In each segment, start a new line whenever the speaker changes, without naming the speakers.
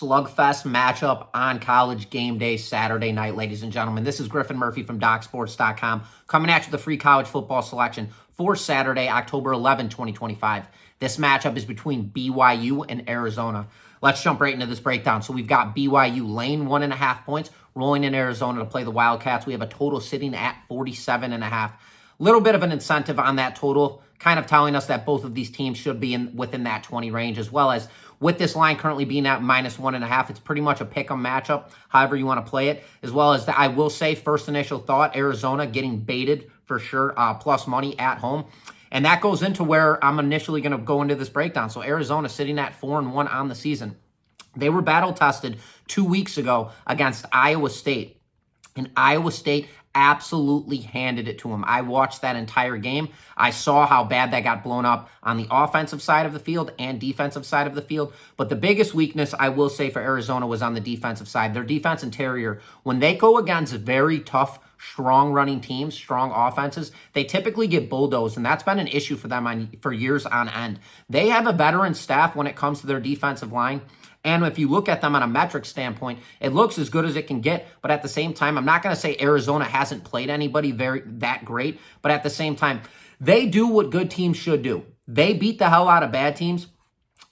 Slugfest matchup on college game day Saturday night, ladies and gentlemen. This is Griffin Murphy from docsports.com coming at you with the free college football selection for Saturday, October 11, 2025. This matchup is between BYU and Arizona. Let's jump right into this breakdown. So we've got BYU laying 1.5 points, rolling in Arizona to play the Wildcats. We have a total sitting at 47.5. Little bit of an incentive on that total, kind of telling us that both of these teams should be within that 20 range, as well as with this line currently being at -1.5. It's pretty much a pick-em matchup, however you want to play it, as well as I will say, first initial thought, Arizona getting baited for sure, plus money at home. And that goes into where I'm initially going to go into this breakdown. So Arizona sitting at 4-1 on the season. They were battle-tested 2 weeks ago against Iowa State. And Iowa State absolutely handed it to them. I watched that entire game. I saw how bad that got blown up on the offensive side of the field and defensive side of the field. But the biggest weakness, I will say, for Arizona was on the defensive side. Their defense interior, when they go against very tough, strong running teams, strong offenses, they typically get bulldozed, and that's been an issue for them for years on end. They have a veteran staff when it comes to their defensive line. And if you look at them on a metric standpoint, it looks as good as it can get. But at the same time, I'm not going to say Arizona hasn't played anybody that great. But at the same time, they do what good teams should do. They beat the hell out of bad teams,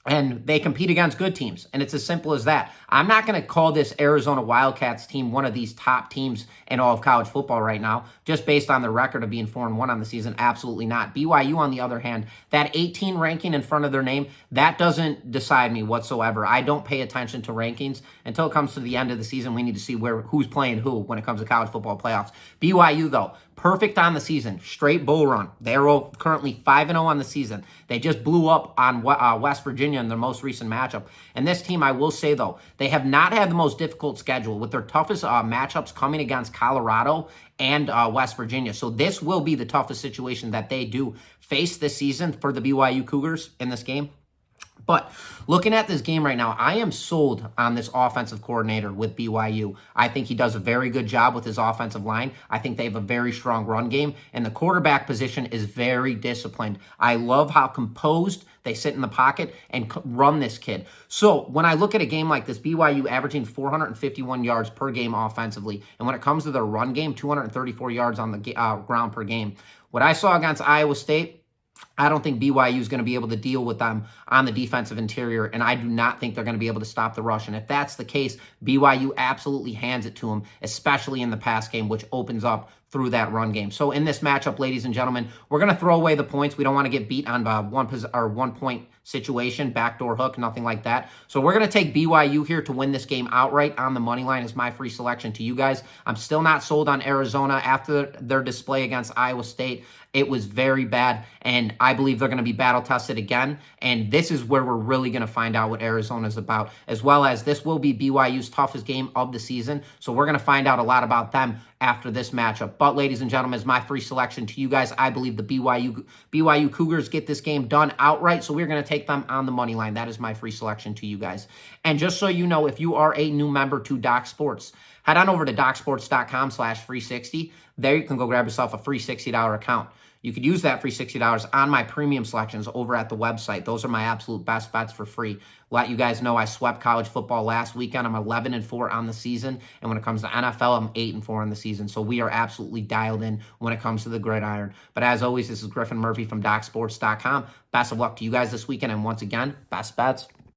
and they compete against good teams. And it's as simple as that. I'm not going to call this Arizona Wildcats team one of these top teams in all of college football right now, just based on the record of being 4-1 on the season. Absolutely not. BYU, on the other hand, that 18 ranking in front of their name, that doesn't decide me whatsoever. I don't pay attention to rankings until it comes to the end of the season. We need to see who's playing who when it comes to college football playoffs. BYU, though, perfect on the season. Straight bull run. They're currently 5-0 on the season. They just blew up on West Virginia in their most recent matchup. And this team, I will say, though, they have not had the most difficult schedule, with their toughest matchups coming against Colorado and West Virginia. So this will be the toughest situation that they do face this season for the BYU Cougars in this game. But looking at this game right now, I am sold on this offensive coordinator with BYU. I think he does a very good job with his offensive line. I think they have a very strong run game, and the quarterback position is very disciplined. I love how composed they sit in the pocket and run this kid. So when I look at a game like this, BYU averaging 451 yards per game offensively, and when it comes to their run game, 234 yards on the ground per game. What I saw against Iowa State, I don't think BYU is going to be able to deal with them on the defensive interior, and I do not think they're going to be able to stop the rush. And if that's the case, BYU absolutely hands it to them, especially in the pass game, which opens up through that run game. So in this matchup, ladies and gentlemen, we're going to throw away the points. We don't want to get beat on one point situation, backdoor hook, nothing like that. So we're going to take BYU here to win this game outright on the money line as my free selection to you guys. I'm still not sold on Arizona after their display against Iowa State. It was very bad, and I believe they're going to be battle-tested again, and this is where we're really going to find out what Arizona's about, as well as this will be BYU's toughest game of the season, so we're going to find out a lot about them after this matchup. But, ladies and gentlemen, as my free selection to you guys, I believe the BYU Cougars get this game done outright, so we're going to take them on the money line. That is my free selection to you guys. And just so you know, if you are a new member to Doc Sports, head on over to docsports.com/free60. There you can go grab yourself a free $60 account. You could use that free $60 on my premium selections over at the website. Those are my absolute best bets for free. Let you guys know I swept college football last weekend. I'm 11-4 on the season. And when it comes to NFL, I'm 8-4 on the season. So we are absolutely dialed in when it comes to the gridiron. But as always, this is Griffin Murphy from docsports.com. Best of luck to you guys this weekend. And once again, best bets.